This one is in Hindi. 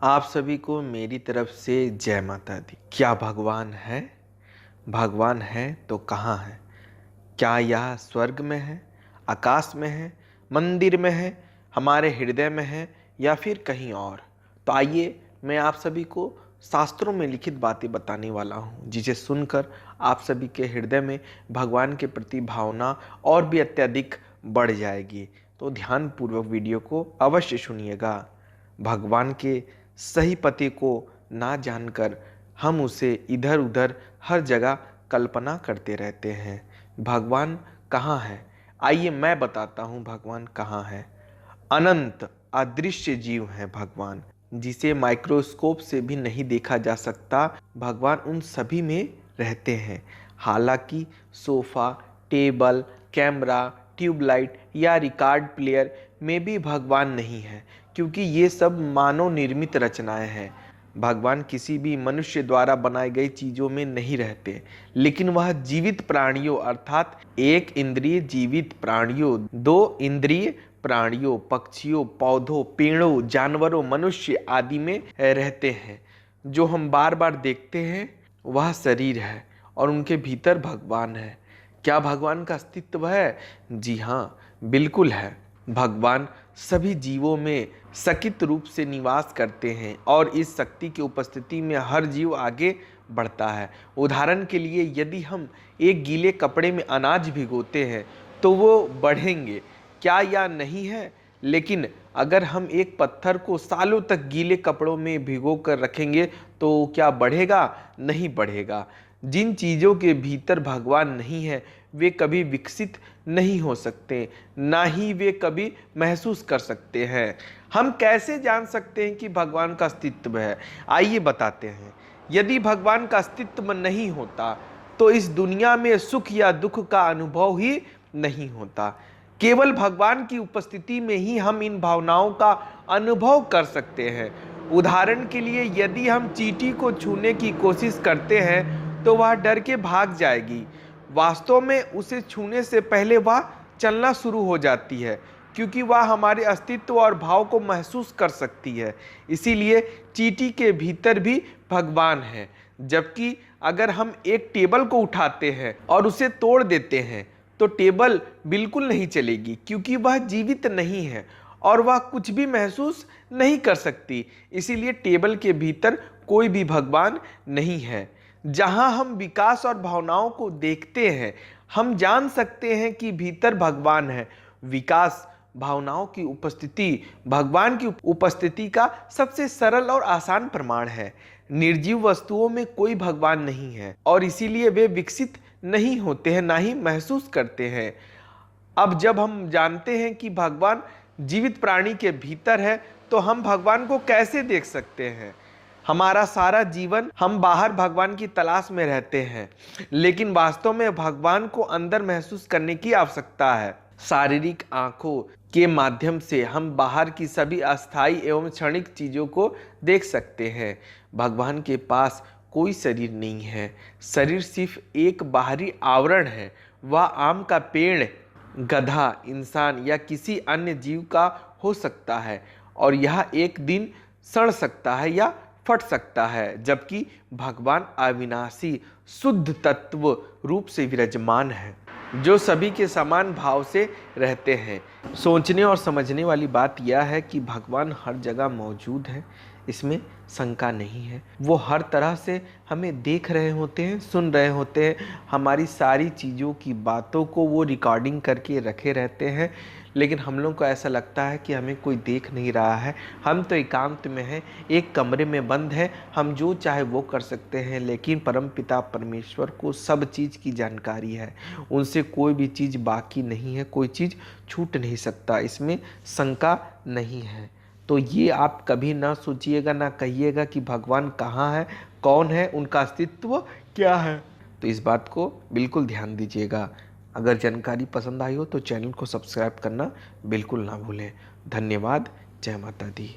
आप सभी को मेरी तरफ से जय माता दी। क्या भगवान है? भगवान है तो कहाँ है? क्या यह स्वर्ग में है, आकाश में है, मंदिर में है, हमारे हृदय में है या फिर कहीं और? तो आइए मैं आप सभी को शास्त्रों में लिखित बातें बताने वाला हूँ, जिसे सुनकर आप सभी के हृदय में भगवान के प्रति भावना और भी अत्यधिक बढ़ जाएगी। तो ध्यानपूर्वक वीडियो को अवश्य सुनिएगा। भगवान के सही पते को ना जानकर हम उसे इधर उधर हर जगह कल्पना करते रहते हैं। भगवान कहाँ है? आइए मैं बताता हूँ भगवान कहाँ है। अनंत अदृश्य जीव है भगवान, जिसे माइक्रोस्कोप से भी नहीं देखा जा सकता। भगवान उन सभी में रहते हैं। हालांकि सोफा, टेबल, कैमरा, ट्यूबलाइट या रिकॉर्ड प्लेयर में भी भगवान नहीं है, क्योंकि ये सब मानव निर्मित रचनाएं हैं। भगवान किसी भी मनुष्य द्वारा बनाई गई चीज़ों में नहीं रहते, लेकिन वह जीवित प्राणियों अर्थात एक इंद्रिय जीवित प्राणियों, दो इंद्रिय प्राणियों, पक्षियों, पौधों, पेड़ों, जानवरों, मनुष्य आदि में रहते हैं। जो हम बार बार देखते हैं वह शरीर है और उनके भीतर भगवान है। क्या भगवान का अस्तित्व है? जी हाँ, बिल्कुल है। भगवान सभी जीवों में सकित रूप से निवास करते हैं और इस शक्ति की उपस्थिति में हर जीव आगे बढ़ता है। उदाहरण के लिए यदि हम एक गीले कपड़े में अनाज भिगोते हैं तो वो बढ़ेंगे, क्या या नहीं है? लेकिन अगर हम एक पत्थर को सालों तक गीले कपड़ों में भिगो कर रखेंगे तो क्या बढ़ेगा? नहीं बढ़ेगा। जिन चीज़ों के भीतर भगवान नहीं है वे कभी विकसित नहीं हो सकते, ना ही वे कभी महसूस कर सकते हैं। हम कैसे जान सकते हैं कि भगवान का अस्तित्व है? आइए बताते हैं। यदि भगवान का अस्तित्व नहीं होता तो इस दुनिया में सुख या दुख का अनुभव ही नहीं होता। केवल भगवान की उपस्थिति में ही हम इन भावनाओं का अनुभव कर सकते हैं। उदाहरण के लिए यदि हम चींटी को छूने की कोशिश करते हैं तो वह डर के भाग जाएगी। वास्तव में उसे छूने से पहले वह चलना शुरू हो जाती है, क्योंकि वह हमारे अस्तित्व और भाव को महसूस कर सकती है। इसीलिए चींटी के भीतर भी भगवान है। जबकि अगर हम एक टेबल को उठाते हैं और उसे तोड़ देते हैं तो टेबल बिल्कुल नहीं चलेगी, क्योंकि वह जीवित नहीं है और वह कुछ भी महसूस नहीं कर सकती। इसीलिए टेबल के भीतर कोई भी भगवान नहीं है। जहां हम विकास और भावनाओं को देखते हैं हम जान सकते हैं कि भीतर भगवान है। विकास, भावनाओं की उपस्थिति भगवान की उपस्थिति का सबसे सरल और आसान प्रमाण है। निर्जीव वस्तुओं में कोई भगवान नहीं है और इसीलिए वे विकसित नहीं होते हैं, ना ही महसूस करते हैं। अब जब हम जानते हैं कि भगवान जीवित प्राणी के भीतर है तो हम भगवान को कैसे देख सकते हैं? हमारा सारा जीवन हम बाहर भगवान की तलाश में रहते हैं, लेकिन वास्तव में भगवान को अंदर महसूस करने की आवश्यकता है। शारीरिक आंखों के माध्यम से हम बाहर की सभी अस्थायी एवं क्षणिक चीजों को देख सकते हैं। भगवान के पास कोई शरीर नहीं है। शरीर सिर्फ एक बाहरी आवरण है। वह आम का पेड़, गधा, इंसान या किसी अन्य जीव का हो सकता है और यह एक दिन सड़ सकता है या फट सकता है, जबकि भगवान अविनाशी शुद्ध तत्व रूप से विराजमान है, जो सभी के समान भाव से रहते हैं। सोचने और समझने वाली बात यह है कि भगवान हर जगह मौजूद है, इसमें शंका नहीं है। वो हर तरह से हमें देख रहे होते हैं, सुन रहे होते हैं, हमारी सारी चीज़ों की बातों को वो रिकॉर्डिंग करके रखे रहते हैं। लेकिन हम लोग को ऐसा लगता है कि हमें कोई देख नहीं रहा है, हम तो एकांत में हैं, एक कमरे में बंद हैं, हम जो चाहे वो कर सकते हैं। लेकिन परमपिता परमेश्वर को सब चीज़ की जानकारी है, उनसे कोई भी चीज़ बाकी नहीं है, कोई चीज़ छूट नहीं सकता, इसमें शंका नहीं है। तो ये आप कभी ना सोचिएगा, ना कहिएगा कि भगवान कहाँ है, कौन है, उनका अस्तित्व क्या है। तो इस बात को बिल्कुल ध्यान दीजिएगा। अगर जानकारी पसंद आई हो तो चैनल को सब्सक्राइब करना बिल्कुल ना भूलें। धन्यवाद। जय माता दी।